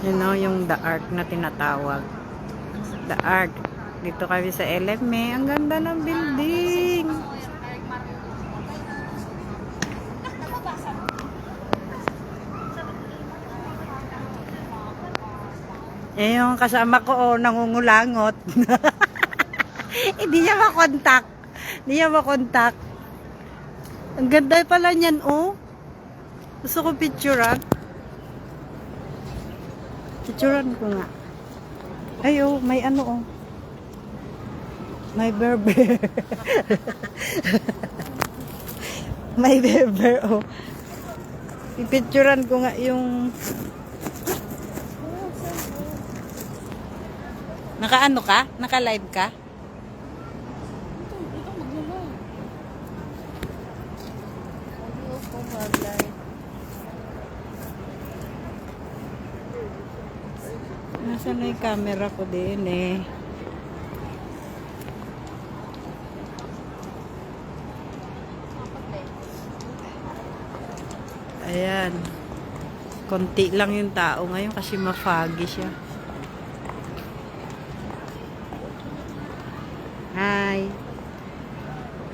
You know, yung The Ark na tinatawag. The Ark. Dito kami sa LME. Ang ganda ng building. Eh, yung kasama ko, oh, nangungulangot. Hindi niya makontak. Hindi niya makontak. Ang ganda pala niyan, oh. Gusto ko picturean. Picturean ko nga. Ay, oh, may ano, oh. May berber. May berber, oh. Pipicturean ko nga yung... Naka-ano ka? Naka-live ka? Ito maglulong. Audio ko mag-live. Nasaan na yung camera ko din eh? Ayan. Konti lang yung tao ngayon kasi ma-foggy siya. Hi.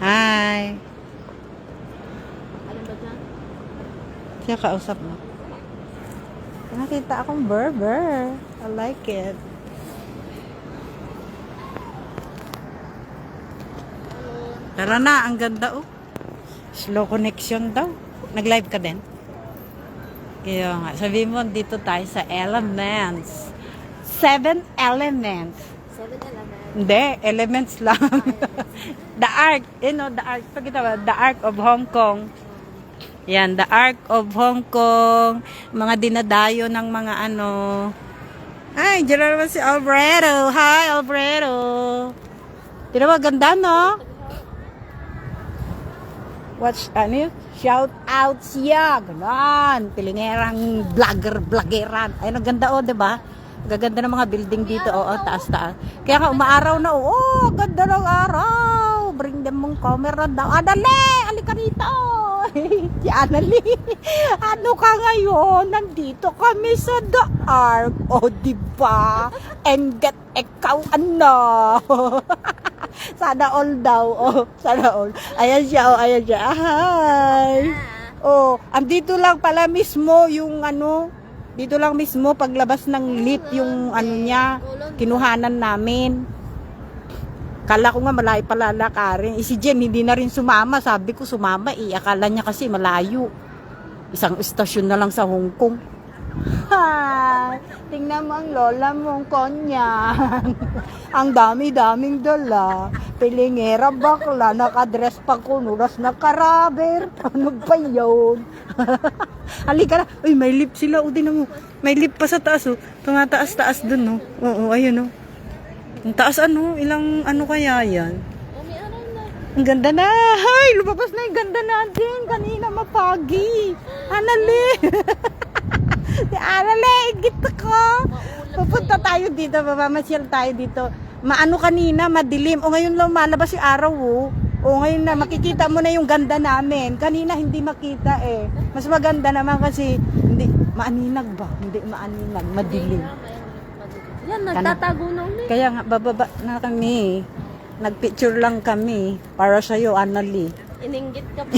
Hi. Alin ba dyan? Siya kausap mo. Nakita akong burger. I like it. Tara na, ang ganda oh. Slow connection daw. Nag-live ka din? Kaya nga, sabi mo dito tayo sa Elements. 7 Elements. 7-Eleven. Hindi, Elements lang. The Ark, you know, the Ark. Pagkita ba? The Ark of Hong Kong. Yan, the Ark of Hong Kong. Mga dinadayo ng mga ano. Ay, dyan na naman si Alfredo. Hi, Alfredo. Tira ba, ganda, no? Watch, ano yun? Shout out siya. Ganon. Pilingerang vloggeran. Ay, ang ganda, oh, diba? Gaganda ng mga building dito, oo, taas-taas. Kaya nga, umaaraw na, oo, ganda ng araw. Bring them mong camera daw. Adali, alika dito. Si Anali, ano ka ngayon? Nandito kami sa The Ark. O, diba? And get ikaw, ano? Sana all daw, oh, sana all. Ayan siya, oh, ayan siya. Hi. Oh, andito lang pala mismo yung ano, dito lang mismo paglabas ng lift yung ano niya, kinuhanan namin. Kala ko nga malayo pala lakarin. Si Jen hindi na rin sumama. Sabi ko sumama eh. Akala niya kasi malayo. Isang istasyon na lang sa Hong Kong. Hi! Tingnan mo ang lola mong konyang. Ang dami-daming dala. Pilingera bakla. Nakadress pa kunuras na karaber. Ano ba yun? Halika na. Uy, may lift sila. O, din mo. May lift pa sa taas. Oh. Tumataas-taas dun. Oh. Oo, ayun. Oh. Ang taas ano? Ilang ano kaya yan? Umiaral na. Ang ganda na. Hay, lumabas na yung ganda natin. Kanina mapagi. Anali. Si Anali, gito ko. Pupunta tayo dito. Mamasyal tayo dito. Maano kanina, madilim. O ngayon lang malabas yung araw. O ngayon na, makikita mo na yung ganda namin. Kanina hindi makita eh. Mas maganda naman kasi, hindi, maaninag ba? Hindi maaninag, madilim. Yan, nagtatago na ulit. Kaya nga, bababa na kami. Nagpicture lang kami. Para sa'yo, Anali. Ininggit ka pa.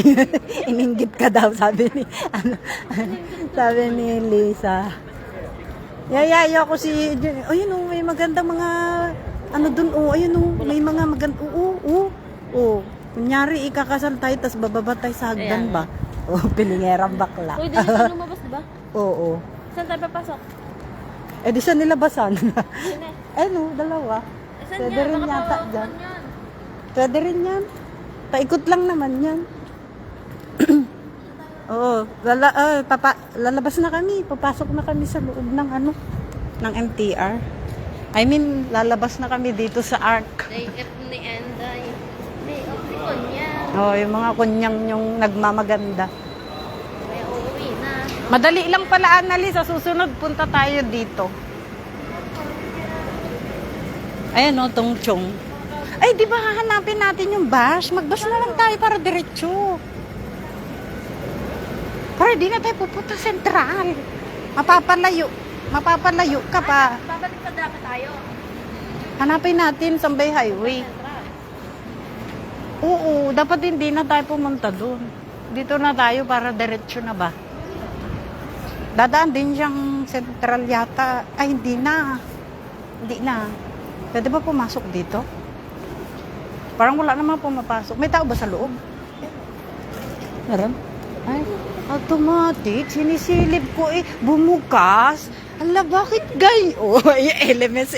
Ininggit ka daw, sabi ni, ano, sabi ni Lisa. Yayayo ko si, ayun o, may magandang mga, ano dun o, ayun o, may mga magandang, kunyari, ikakasal tayo, tas bababa tayo sa hagdan ba? O, pilingerang bakla. Pwede dito lumabas, diba? Oo. Saan tayo papasok? Eh, di siya nilabasan. Yun eh. Ano, dalawa. Saan Pwede yan? rin Baka yata pawakan dyan. yan. Pwede rin yan. Paikot lang naman yan. Oo. Lalabas na kami. Papasok na kami sa loob ng ano, ng MTR. I mean, lalabas na kami dito sa Ark. Day F ni Enday. Day of ni Kunyang. Oh, yung mga kunyang yung nagmamaganda. Kaya uuwi na. Madali lang pala, Annalise. Sa susunod, punta tayo dito. Ayan o, Tongchong. Ay, di ba hahanapin natin yung bus? Mag-bus na lang tayo para diretso. Para di na tayo pupunta sentral. Mapapalayo. Mapapalayo ka pa. Babalik pa dapat tayo. Hanapin natin sa Bay Highway. Oo, dapat hindi na tayo pumunta doon. Dito na tayo para diretso na ba? Dadaan din siyang Central yata. Ay, hindi na. Hindi na. Pwede ba pumasok dito? Parang wala naman pumapasok. May tao ba sa loob? Meron? Ay, automatic. Sinisilip ko eh. Bumukas. Ala, bakit gayo? Elements.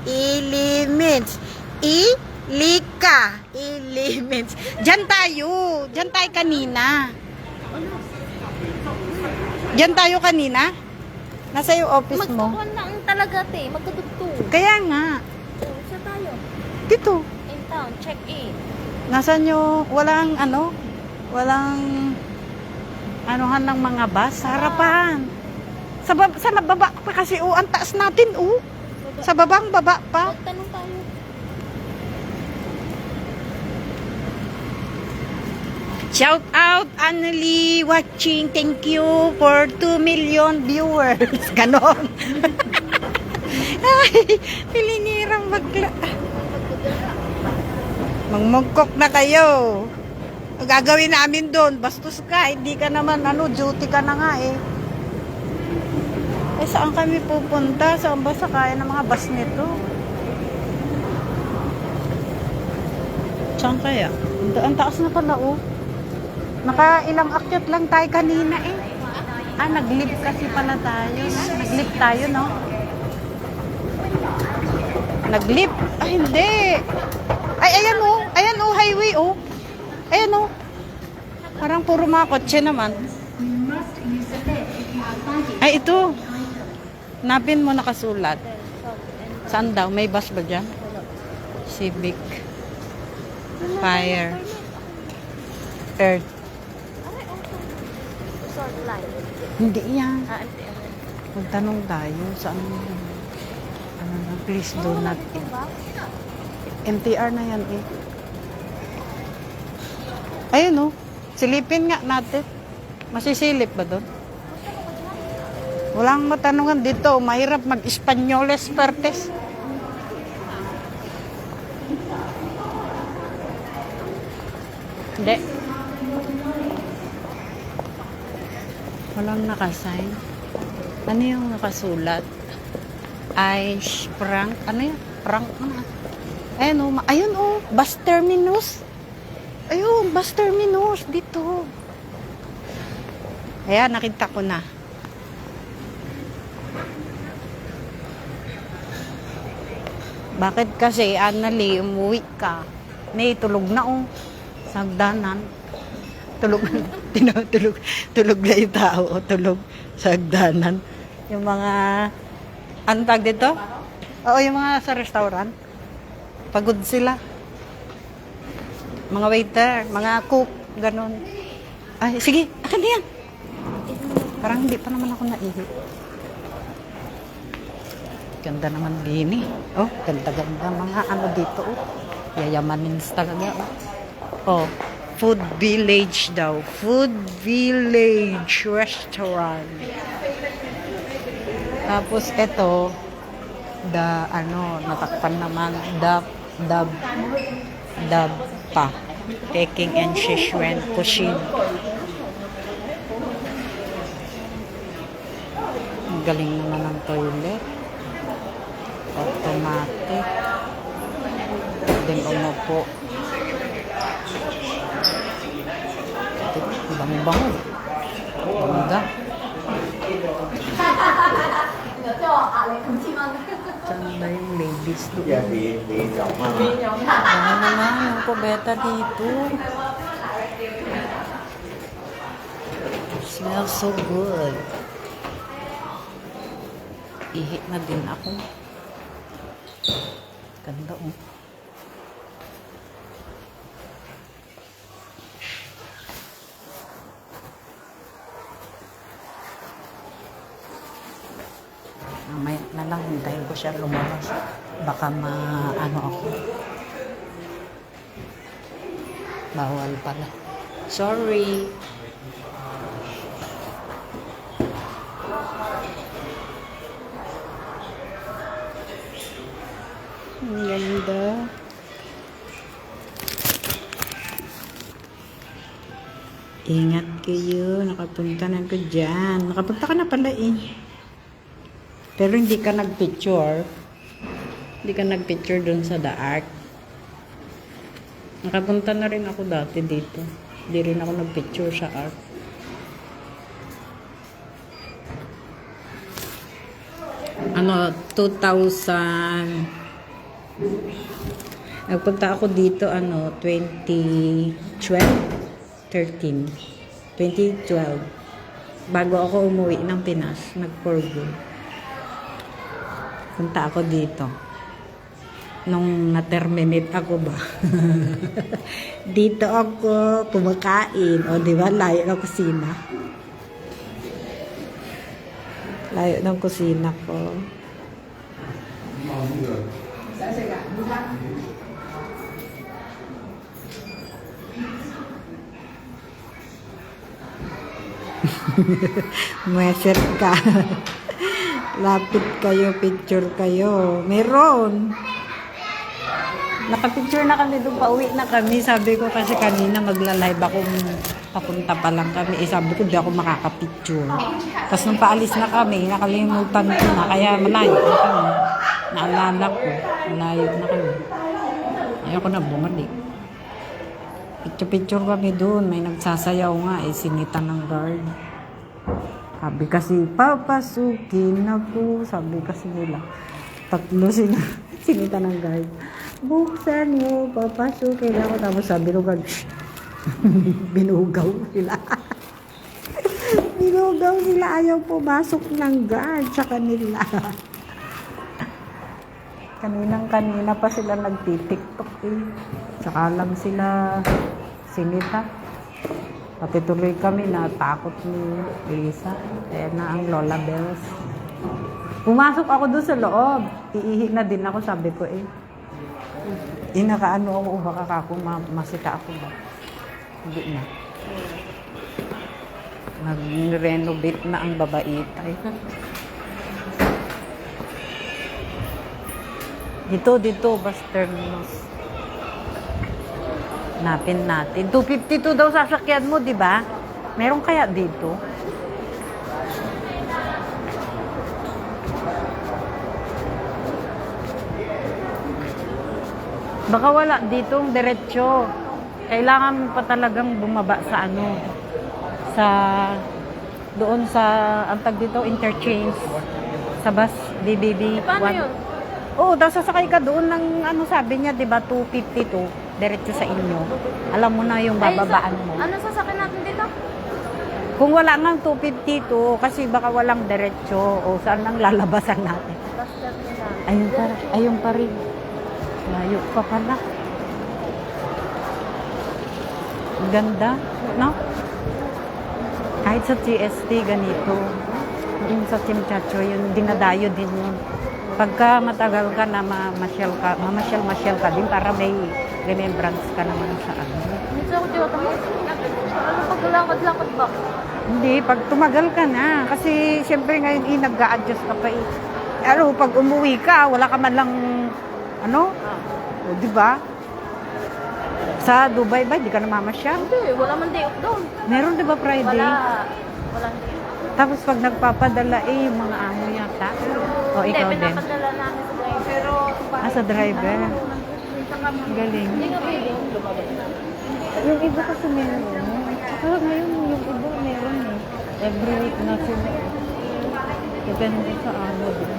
Elements. Ilika. Elements. Diyan tayo kanina. Diyan tayo kanina? Nasa yung office mo? Magkukuhan lang talaga, te. Magkatugtog. Kaya nga. Saan tayo? Dito. In town. Check in. Nasaan yung walang anuhan ng mga bus sa harapan. Sa baba pa kasi ang taas natin Sa babang baba pa. Magtanong tayo. Shout out Annalie watching. Thank you for 2 million viewers. Ganon. Ay, pilingirang bagla. Mangmugkok na kayo. Ang gagawin namin doon, bastos ka, hindi ka naman, duty ka na nga eh. Eh, saan kami pupunta? Saan ba sakay ng mga bus nito? Saan kaya? Ang taas na pala Nakailang akyat lang tayo kanina eh. Nag-lift kasi pala tayo. Nag-lift tayo, no? Nag-lift? Hindi. Ay, ayan highway Ayan Parang puro mga kotse naman. Ay, ito. Napin mo nakasulat. Saan daw? May bus ba dyan? Civic. Fire. Earth. Resort line. Hindi yan. MTR. Magtanong tayo saan please do not MTR na yan eh. Ayun silipin nga natin. Masisilip ba doon? Walang matanungan dito. Mahirap mag-Espanyoles pertes. Hindi. Walang nakasign. Ano yung nakasulat? Ice prank. Ano yun? Prank na. Ayun bus terminus. Ayun, bus terminus. Dito. Ayan, nakita ko na. Bakit kasi, Annalie, umuwi ka? May tulog na sa hagdanan. Tulog na yung tao. Tulog sa hagdanan. Yung mga, anong tag dito? Oo, yung mga sa restaurant. Pagod sila. Mga waiter, mga cook, ganun. Ay, sige, akin na yan. Parang hindi pa naman ako naihi. Ganda naman din eh. Ganda-ganda mga dito. Yayamanin talaga. Food Village daw. Food Village Restaurant. Tapos ito, natakpan naman, dab pa. Peking and Sichuan cuisine. Ang galing naman ng toilet. Automatic. Then umupo. Bango-bango. Bangga. Saan ba yung ladies doon? Ano naman yung kubeta dito? Smells so good. Ihi na din ako. Ganda Mamaya na lang, hintayin ko siya lumabas. Baka ako. Bawal pala. Sorry. ganda. Ingat kayo. Nakapunta na ko dyan. Nakapunta ka na pala eh. Pero hindi ka nagpicture. Hindi ka nagpicture dun sa The Ark. Nakapunta na rin ako dati dito. Hindi rin ako nagpicture sa Ark. Ano, 2000... Nagpunta ako dito, 2012, 13, 2012. Bago ako umuwi ng Pinas, nag-Porgo. Punta ako dito. Nung na-terminate ako ba? Dito ako kumakain. O, di ba? Layo ng kusina. Layo ng kusina ko. Meser ka. Lapit kayo, picture kayo. Meron. Nakapicture na kami doon, pauwi na kami. Sabi ko kasi kanina magla-live ako, papunta pa lang kami. Sabi ko di ako makakapicture. Tapos nung paalis na kami, nakalimutan ko na. Kaya malayo na kami. Naalala ko, malayo na kami. Ayoko na bumalik. Picture kami doon. May nagsasayaw nga sinita ng guard. Sabi kasi, papasukin ako. Sabi kasi nila. Tatlo sinita ng guard. Buksan mo, papasukin ako. Tapos sabi ng guard, binugaw sila. Binugaw sila. Ayaw pumasok ng guard sa kanila. Kanina pa sila nagtitiktok eh. Saka lang sila sinita. Pati tuloy kami natakot ni Lisa. Kaya na ang Lola Bells. Pumasok ako doon sa loob. Iihi na din ako, sabi ko eh. Inakaano ako, baka ako masika ako ba? Hindi na. Nag-renovate na ang babaitay. Dito, bus terminus. Napin natin. 252 daw sasakyan mo, di ba? Meron kaya dito? Baka wala ditong diretsyo. Kailangan pa talagang bumaba sa doon sa, ang tag dito, interchange. Sa bus, BBB. Paano yun? Oo, daw sasakay ka doon ng sabi niya, di ba, 252, diretso sa inyo. Alam mo na yung bababaan mo. Ano sasakyan natin dito? Kung wala nga 252, kasi baka walang diretso, o saan ang lalabasan natin. Bus terminal. Ayun pa rin. Layo pa pala. Ang ganda, no? Kahit sa TST, ganito. Yung sa Chimchacho, yun, dinadayo din yun. Pagka matagal ka na mamasyal ka din para may remembrance ka naman sa Minsan ako tiyota mo. Ano paglalakad-lakad ba? Hindi, pag tumagal ka na. Kasi siyempre ngayon nag-a-adjust ka pa eh. Pag umuwi ka, wala ka man lang, o, di ba? Sa Dubai ba, hindi ka namamasyal? Hindi, wala man day off doon. Meron di ba Friday? Walang day off. Tapos pag nagpapadala yung mga amo yata. O ikaw Hindi, din. pinapadala namin sa driver. Pero, Sa driver. Ang galing. hindi nga pwede lumabas. Yung iba kasi meron. Ngayon yung iba meron eh. Every week na sila. Depende sa amo din.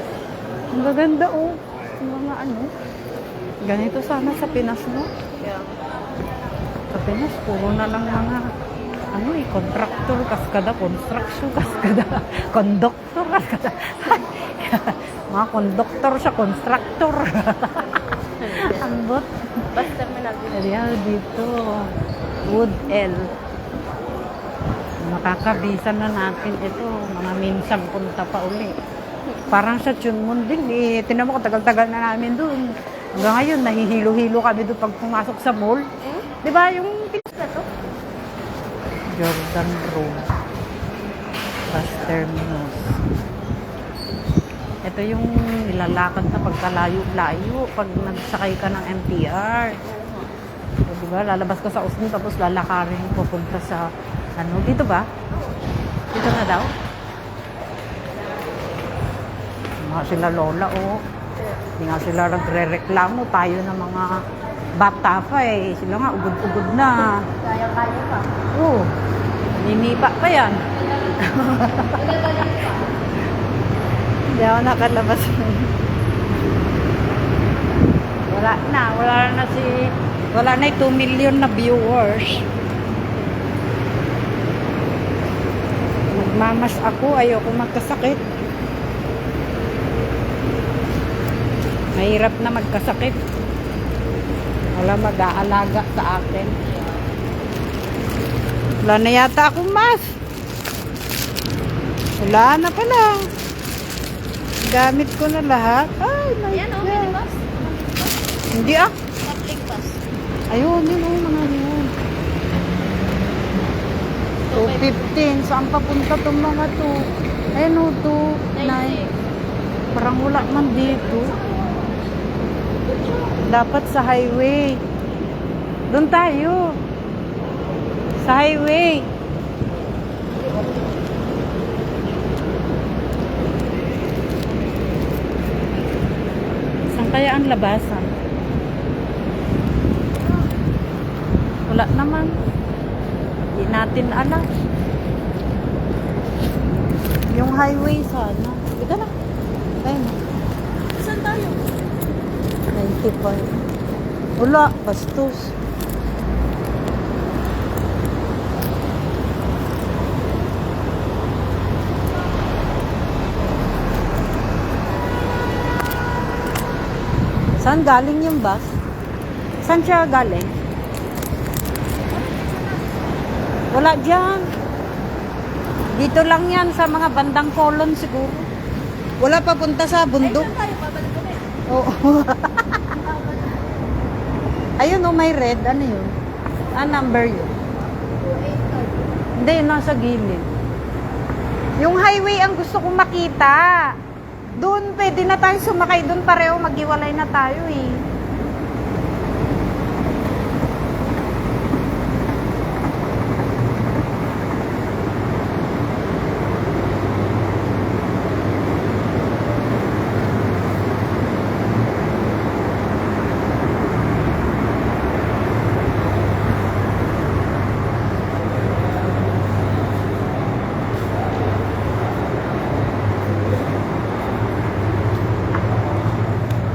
Ang gaganda yung mga Ganito sana sa Pinas, no? Yeah. Sa Pinas, puro na lang mga contractor, kaskada, construction, kaskada, conductor, kaskada. Mga conductor sa constructor. Ambot. Bus terminal din. Dito. Wood L. Makakabisan na natin ito. Mga minsan punta pa uli. Parang sa Chunmun din eh. Tinan mo, tagal-tagal na namin doon. Hanggang ngayon, nahihilo-hilo kami doon pag pumasok sa mall. Di ba yung Pinas na to? Jordan Road. Bus terminus. Ito yung nilalakad na pagkalayo-layo pag nagsakay ka ng MTR. So, diba? Lalabas ka sa Usno tapos lalakarin pupunta sa ano. Dito ba? Dito na daw? Mga sila lola, oh. Hindi nga sila nagre-reklamo. Tayo na mga bata pa eh. Sila nga, ugod-ugod na. Kaya-kaya pa. Oo. Ninipa pa yan. Hindi ako nakalabas. Wala na yung 2 million na viewers. Magmamas ako, ayoko magkasakit. Mahirap na magkasakit. Wala mag-aalaga sa akin. Wala na yata akong mas. Wala na pala. Gamit ko na lahat. Ay, my Yan o, God. minibus. Hindi ah. Public bus. Ayun, yun o, mga yun. 215. Saan papunta itong mga to? Ayun o, 2, 9. Parang wala man dito. Dapat sa highway. Doon tayo. Sa highway. Saan kaya ang labasan? Wala naman. Hindi natin alam. Yung highway sana. Ika na. Ayun na. Saan tayo? 95. Wala. Bastos. Saan galing yung bus? Saan siya galing? Wala dyan. Dito lang yan sa mga bandang Colon siguro. Wala pa punta sa bundok. Saan tayo? Babalik ulit. Oo. Ayun oh, may red. Ano yun? Number yun. 285. Hindi, nasa gilid. Yung highway ang gusto kong makita. Doon, pwede na tayo sumakay doon pareho. Maghiwalay na tayo eh.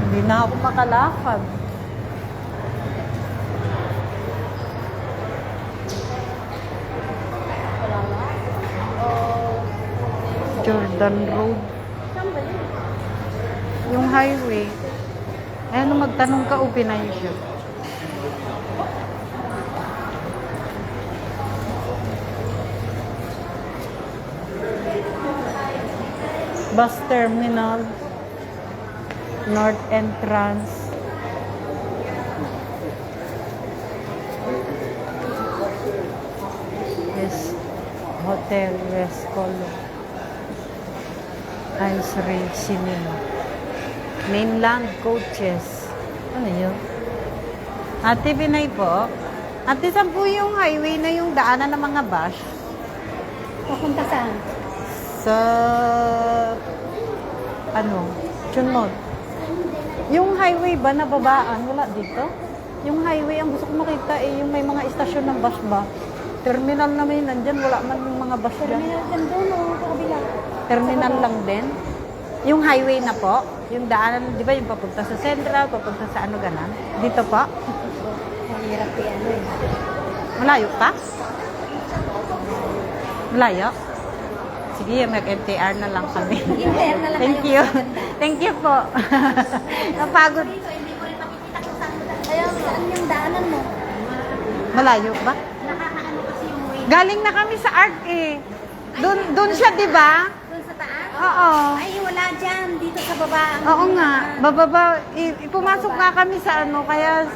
Hindi na ako makalakad. Wala na. Jordan Road. Saan ba yun? Yung highway. Ayun, magtanong ka, upinay siya. Bus terminal. North entrance. Yes. Hotel West Colo. Ice Ray Cinema. Mainland coaches. Ano yun? Ate Binay po. Ate, saan po yung highway na yung daanan ng mga bus? Papunta saan? Sa... ano? Chunod. Yung highway ba na babaan? Wala dito? Yung highway, ang gusto ko makita eh, yung may mga istasyon ng bus ba? Terminal na may nandyan, wala man yung mga bus dyan. Terminal dyan doon o sa kabila? Terminal lang din. Yung highway na po, yung daanan, di ba yung papunta sa Central, papunta sa ano ganan? Dito po? Mahirap yan eh. Malayo pa? Malayo? Sige, mag-MTR na lang kami. MTR na lang Thank kayo. you. Thank you po. Napagod. Dito, hindi ko rin makikita kung saan mo. Ayaw, saan yung daanan mo? Malayo ba? Nakakaano kasi yung way. Galing na kami sa ARC eh. Doon siya, di ba? Doon sa taas? Oo. Ay, wala dyan. Dito sa baba. Oo nga. Bababa. Pumasok nga kami sa ano, kaya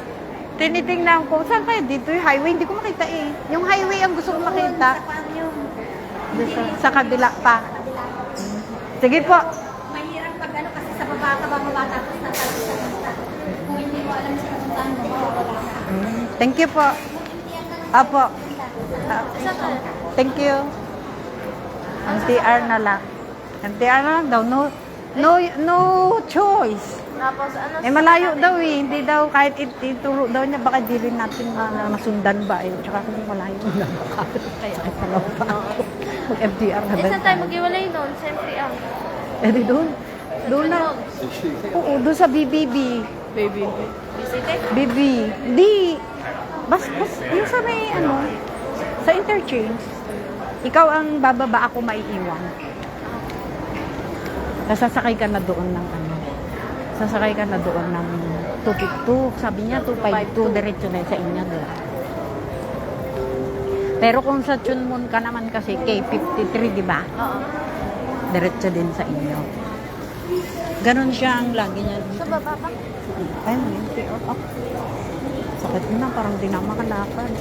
tinitingnan ko. Saan kaya dito yung highway? Hindi ko makita eh. Yung highway ang gusto ko makita. Sa pang yung Sa kabila pa. Sige po. mahirap pag ano Kababa tapos natapos sa kanta. Kung hindi mo alam sa kung mo, mawawala ka. Thank you po. Apo. Thank you. MTR na lang. MTR na lang daw. No choice. Tapos ano? Malayo daw eh. Hindi daw kahit ituro daw niya. Baka di rin natin masundan ba eh. Tsaka kung malayo na baka. Kaya salaw pa ako. Mag-MTR na ba? Saan tayo mag-iwalay nun? Siyempre Di doon. Doon na. Oo, doon sa BBB. Bisite? BB. Di. Bas, yung sa may sa interchange. Ikaw ang bababa, ako maiiwan. Sasakay ka na doon ng Sasakay ka na doon ng 252. Sabi niya 252 diretso na sa inyo doon. Pero kung sa Chunmun ka naman kasi K53, di ba? Oo. Diretso din sa inyo. Ganon siya ang lagi niya. Sa baba pa? Ay, hindi. Sakit na, parang di na makalakad.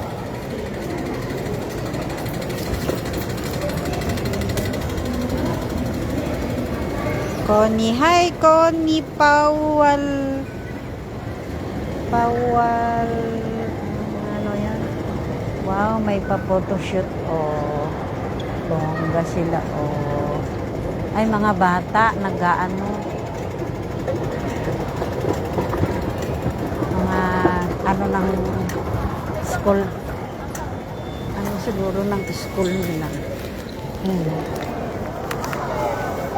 Connie, hi Connie, Pawal, ano yan? Wow, may pa-photoshoot, oh. Bongga sila, oh. Ay, mga bata, nag-ano. Mga, ng school. Siguro ng school nila.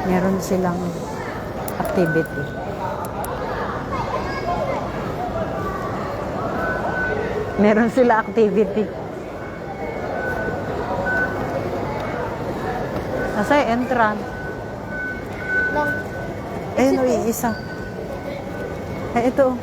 Meron silang activity. Meron sila activity. Nasa entrance. Long. Ayun, isa. Ay, ito.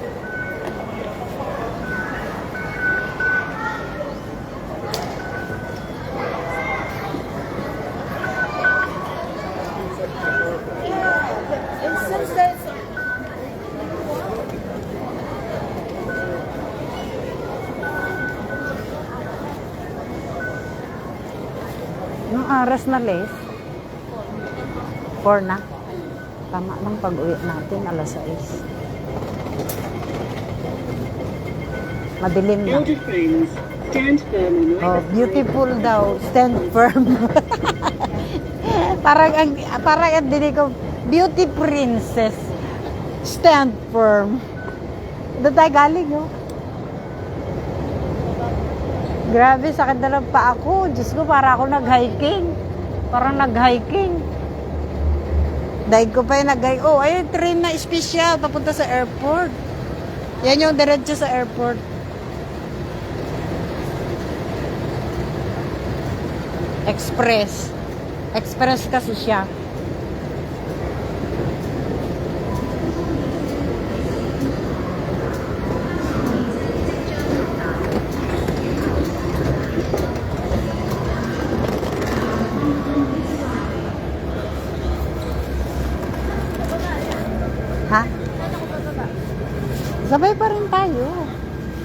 Yung aras na les, 4 na. Tama ng pag-uwi natin, alas 6. Madilim na. Oh, beautiful daw. Stand firm. parang ang dinig ko, beauty princess. Stand firm. Doon tayo galing, oh. Grabe, sakit na lang pa ako. Diyos ko, para ako nag-hiking. Parang nag-hiking. Dahil ko pa yung nag-hiking. Oh, ayun, train na special papunta sa airport. Yan yung diretso sa airport. Express. Express kasi siya. Ha? Sabay pa rin tayo.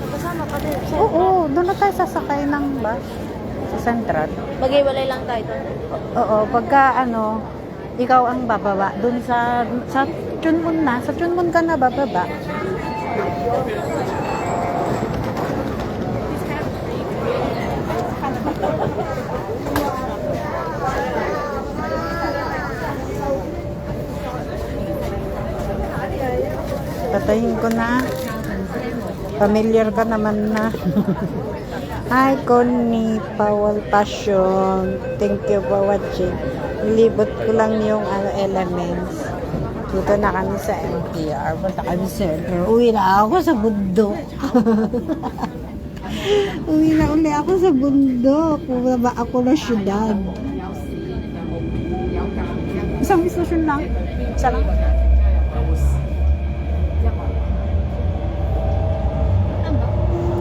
Magkasama pa din. Oo, doon na tayo sasakay ng bus sa Central. Mag-iwalay lang tayo doon. Oo, pagka ikaw ang bababa doon sa Chunmun na. Sa Chunmun ka na bababa. Patayin ko na. Familiar ka naman na. Hi, Connie, Powell Passion. Thank you for watching. Libot ko lang yung elements. Dito na kami sa MTR. Basta kami center. Uwi na ako sa bundok. Uwi na uli ako sa bundok. Bumaba ako na syudad. Isang istasyon lang. Isa lang.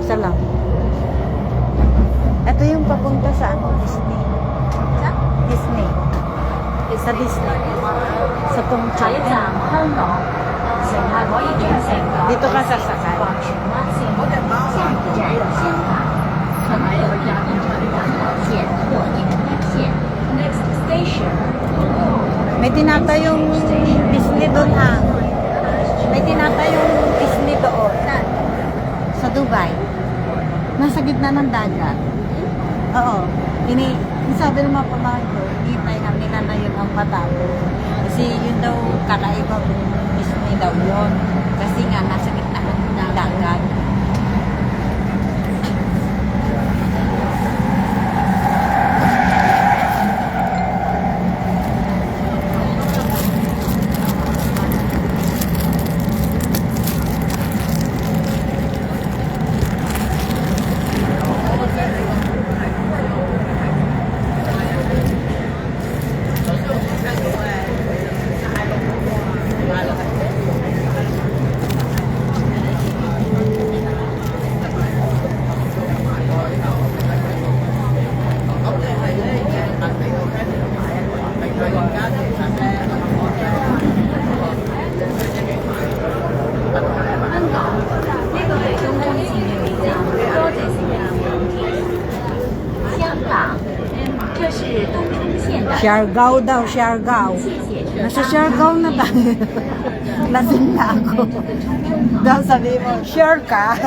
Isa lang. Ito yung papunta sa Disney. Sa? Disney. Sa Disney. Sa Tongchang. Dito ka sasakay. May tinatayong Disney doon, ha? Dubai. Nasa gitna ng dagat. Oo. Sabi ng mga pamahal ko, hintay nga nila na yun ang matapos. Kasi yun daw, kakaibang mismo daw yun. Kasi nga, nasa gitna ng dagat. Siargao daw, Siargao. Nasa Siargao na tayo. Lasing na ako. Daw sabi mo, sure ka?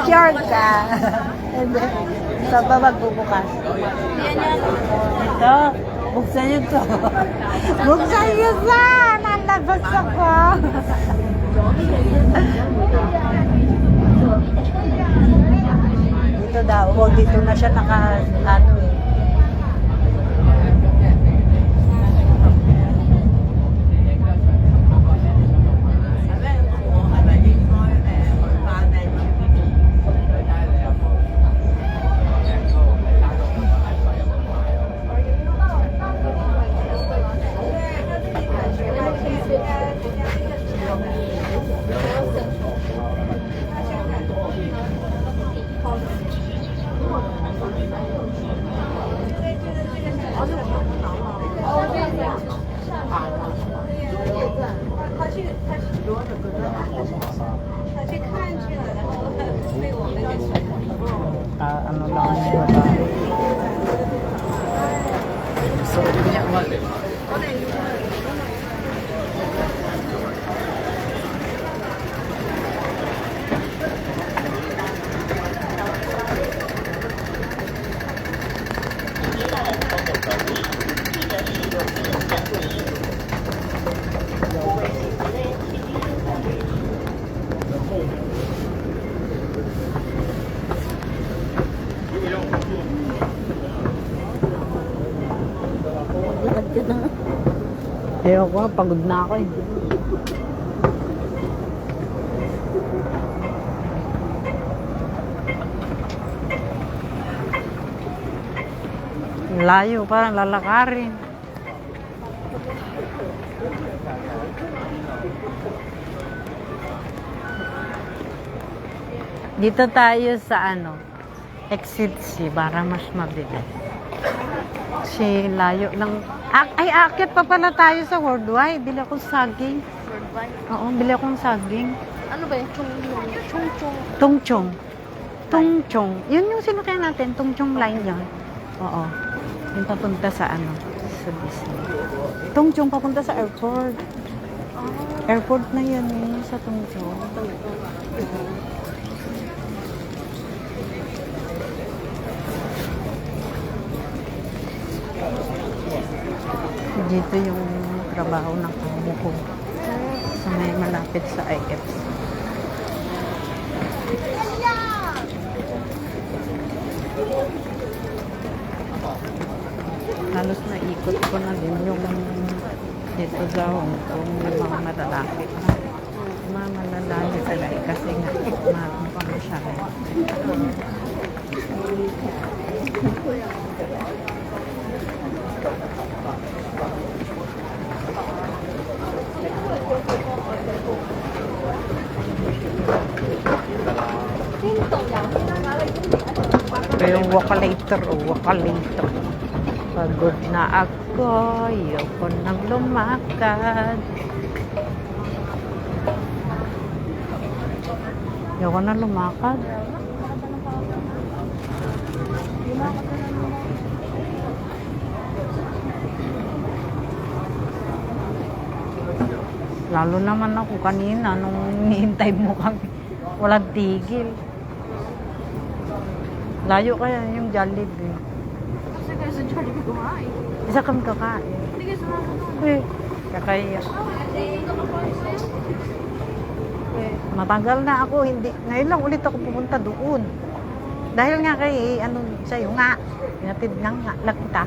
Sure ka? Saan ba magbubukas? Ito, buksan nyo to. Buksan nyo saan? Nalabas ako. Dito daw, dito na siya naka-ano eh. Ano lang yun. So, Ewan ko, pagod na ako eh. Layo, parang lalakarin. Dito tayo sa exit C para mas mabilis. Kasi layo lang. Ay, aakyat pa pala tayo sa Worldwide. Bili akong saging. Worldwide? Oo, bili akong saging. Ano ba yung Chungchong? Tungchong. Tungchong. Yun yung sinakyan natin. Tungchong line yun. Oo. Yung papunta sa sa Disney. Tungchong papunta sa airport. Oh. Airport na yun sa Tungchong. Dito yung trabaho ng amo ko. Sa may malapit sa IFC. Halos naikot ko na din yung dito sa Hong Kong yung mga malalaki. Mga malalaki talaga kasi nga mukha siya. Ito yung wakalator o wakalator. Pagod na ako, ayoko nang lumakad. Ayoko na lumakad. Lalo naman ako kanina nung hinihintay mo kami. Walang tigil. Layo kaya yung Jollibee. Kasi kayo sa Jollibee kumain. Isa kami kakain. Hindi kayo sumama doon. Eh, kakaya. Matagal na ako, hindi. Ngayon lang ulit ako pupunta doon. Dahil nga kay, ano, sa'yo nga. Pinatid nga lang kita.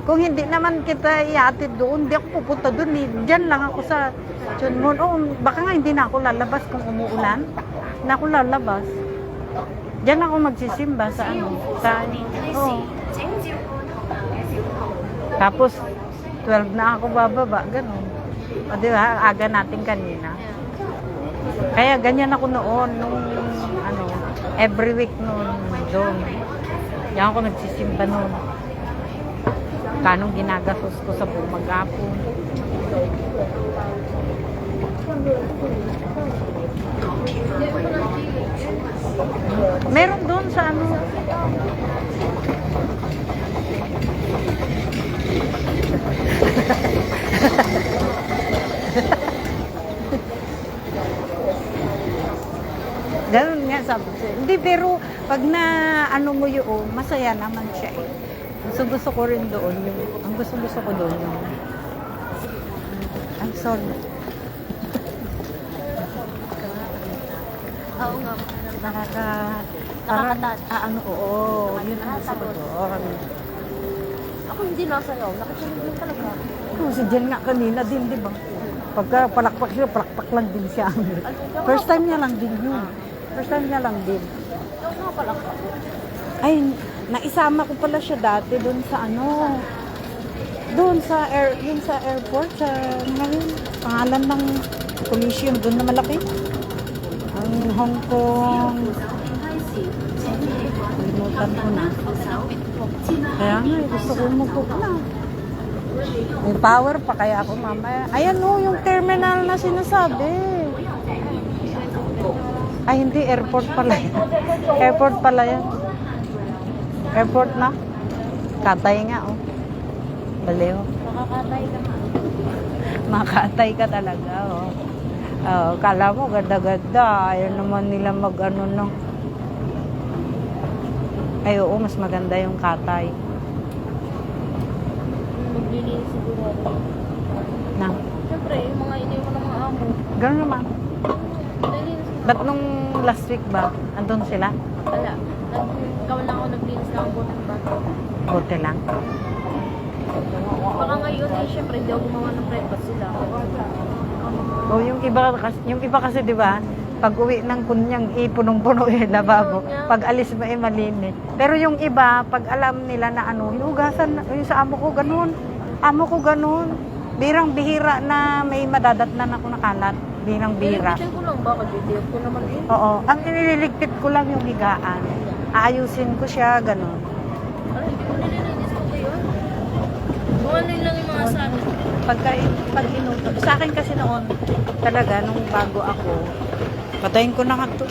Kung hindi naman kita iatid doon, hindi ako pupunta doon. Eh. Diyan lang ako sa Chunmon. Oh, baka nga hindi na ako lalabas kung umuulan. Hindi na ako lalabas. Diyan ako magsisimba sa ano. Oh. Tapos, 12 na ako bababa. Ganun. O diba, aga natin kanina. Kaya ganyan ako noon, nung ano, every week noon, doon. Yan ako nagsisimba noon. Kanong ginagastos ko sa buong maghapon. Meron doon sa ano. Ganun nga sabi ko. Hindi, pero pag na ano mo yun, masaya naman siya eh. Gusto ko rin doon yung, ang gusto ko doon yung, I'm sorry. Oo nga. Ano, oo, yun ang gusto ko doon. Ako hindi nasayaw. Nakikinig lang talaga. Si Jen nga kanina din, di ba? Pagka palakpak siya, palakpak lang din siya. First time niya lang din yun. First time niya lang din. Yung mga pala ko. Ay, naisama ko pala siya dati doon sa ano, doon sa yung sa airport, sa ngayon, pangalan ng Coliseum, doon na malaki. Ang Hong Kong, kalimutan ko na. Kaya nga, gusto ko magpupo na. May power pa kaya ako mamaya. Ayan o, yung terminal na sinasabi. Ay, hindi. Airport pala yan. Airport pala yan. Airport na. Katay nga, oh. Baliw. Makakatay ka na. Makatay ka talaga, oh. Oh, kala mo, ganda-ganda. Ayaw naman nila mag-ano, no. Ay, oo, mas maganda yung katay. Maglilinis siguro. Na. Siyempre, yung mga iniwan ng mga amo. Gano'n naman. Naglilinis mo. Ba't nung last week ba, andun sila? Wala. Ikaw lang ako naglinis lang ang butang ba. Buti lang. Baka ngayon eh, siyempre, hindi ako gumawa ng breakfast sila. O yung iba kasi 'di ba, pag uwi ng kunyang punong-puno yung lababo, pag alis mo malinis. Pero yung iba, pag alam nila na ano, hinugasan yung sa amo ko ganun. Amo ko ganun. Birang bihira na may madadatnan ako na kalat. Birang bihira. Nililigpitin ko lang ba? Kasi ko naman eh. Oo, ang iniligpit ko lang yung higaan. Aayusin ko siya ganun. Ano, hindi ko nililinis ko ba yun? Kung ano lang yung mga sa akin. Pag inuto. Sa akin kasi noon, talaga, nung bago ako, patayin ko na nga to.